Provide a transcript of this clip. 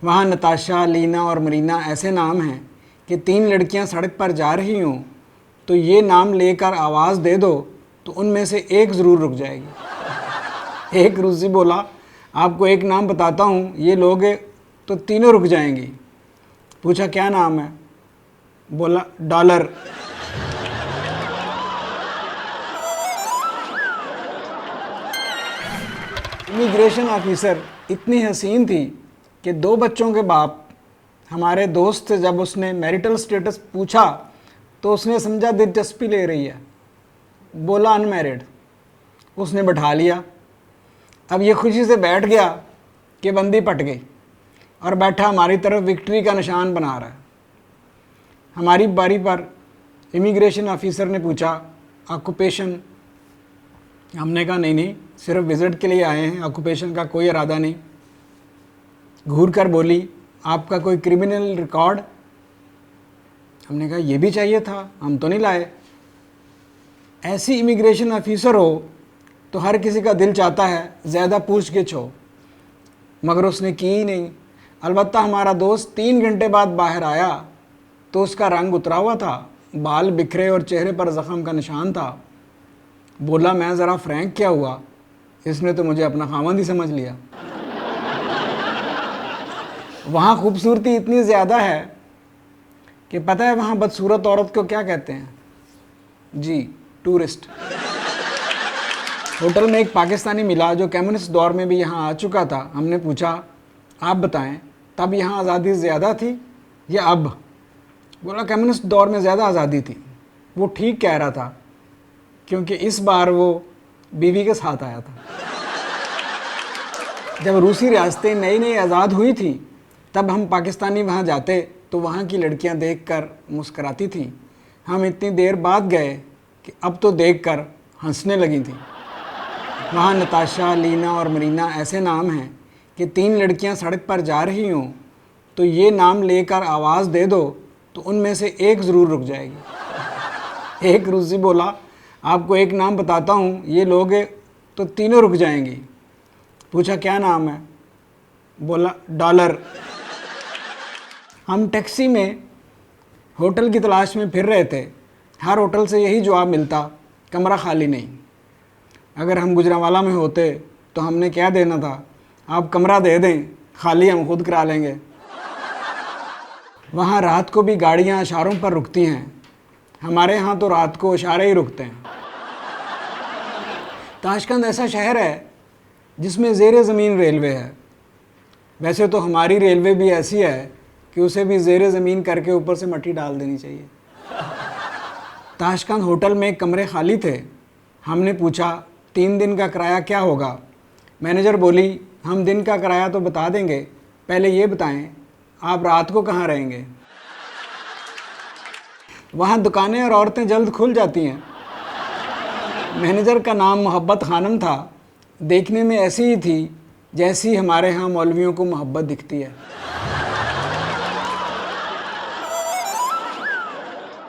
वहाँ नताशा, लीना और मरीना ऐसे नाम हैं कि 3 लड़कियाँ सड़क पर जा रही हों तो ये नाम लेकर आवाज़ दे दो तो उनमें से एक ज़रूर रुक जाएगी। एक रूसी बोला, आपको एक नाम बताता हूँ, ये लोगे तो तीनों रुक जाएंगी। पूछा क्या नाम है? बोला डॉलर। इमिग्रेशन ऑफिसर इतनी हसीन थी कि 2 बच्चों के बाप हमारे दोस्त से जब उसने मैरिटल स्टेटस पूछा तो उसने समझा दिलचस्पी ले रही है। बोला अनमैरिड। उसने बैठा लिया। अब ये खुशी से बैठ गया कि बंदी पट गई और बैठा हमारी तरफ विक्ट्री का निशान बना रहा है। हमारी बारी पर इमिग्रेशन ऑफिसर ने पूछा ऑक्यूपेशन। हमने कहा नहीं, सिर्फ विज़िट के लिए आए हैं, ऑक्यूपेशन का कोई इरादा नहीं। घूर कर बोली, आपका कोई क्रिमिनल रिकॉर्ड? हमने कहा ये भी चाहिए था, हम तो नहीं लाए। ऐसी इमिग्रेशन ऑफिसर हो तो हर किसी का दिल चाहता है ज़्यादा पूछ-गिछ हो, मगर उसने की ही नहीं। अलबत्ता हमारा दोस्त 3 घंटे बाद बाहर आया तो उसका रंग उतरा हुआ था, बाल बिखरे और चेहरे पर ज़ख़म का निशान था। बोला मैं ज़रा फ्रैंक क्या हुआ, इसने तो मुझे अपना खामंद ही समझ लिया। वहाँ खूबसूरती इतनी ज़्यादा है कि पता है वहाँ बदसूरत औरत को क्या कहते हैं? जी, टूरिस्ट। होटल में एक पाकिस्तानी मिला जो कम्युनिस्ट दौर में भी यहाँ आ चुका था। हमने पूछा आप बताएं, तब यहाँ आज़ादी ज़्यादा थी या अब? बोला कम्युनिस्ट दौर में ज़्यादा आज़ादी थी। वो ठीक कह रहा था क्योंकि इस बार वो बीवी के साथ आया था। जब रूसी रियासतें नई नई आज़ाद हुई थी तब हम पाकिस्तानी वहाँ जाते तो वहाँ की लड़कियाँ देखकर मुस्कराती थीं। हम इतनी देर बाद गए कि अब तो देखकर हंसने लगी थीं। वहाँ नताशा, लीना और मरीना ऐसे नाम हैं कि 3 लड़कियाँ सड़क पर जा रही हों तो ये नाम लेकर आवाज़ दे दो तो उनमें से एक ज़रूर रुक जाएगी। एक रूसी बोला, आपको एक नाम बताता हूँ, ये लोगे तो तीनों रुक जाएंगी। पूछा क्या नाम है? बोला डॉलर। हम टैक्सी में होटल की तलाश में फिर रहे थे। हर होटल से यही जवाब मिलता, कमरा खाली नहीं। अगर हम गुजरांवाला में होते तो हमने क्या देना था, आप कमरा दे दें, खाली हम खुद करा लेंगे। वहाँ रात को भी गाड़ियाँ इशारों पर रुकती हैं। हमारे यहाँ तो रात को इशारे ही रुकते हैं। ताशकंद ऐसा शहर है जिसमें ज़ेरे ज़मीन रेलवे है। वैसे तो हमारी रेलवे भी ऐसी है कि उसे भी ज़ेरे ज़मीन करके ऊपर से मट्टी डाल देनी चाहिए। ताशकंद होटल में कमरे खाली थे। हमने पूछा 3 दिन का किराया क्या होगा? मैनेजर बोली, हम दिन का किराया तो बता देंगे, पहले ये बताएं आप रात को कहाँ रहेंगे? वहाँ दुकानें और औरतें जल्द खुल जाती हैं। मैनेजर का नाम मोहब्बत खानम था। देखने में ऐसी ही थी जैसी हमारे यहाँ मौलवियों को मोहब्बत दिखती है।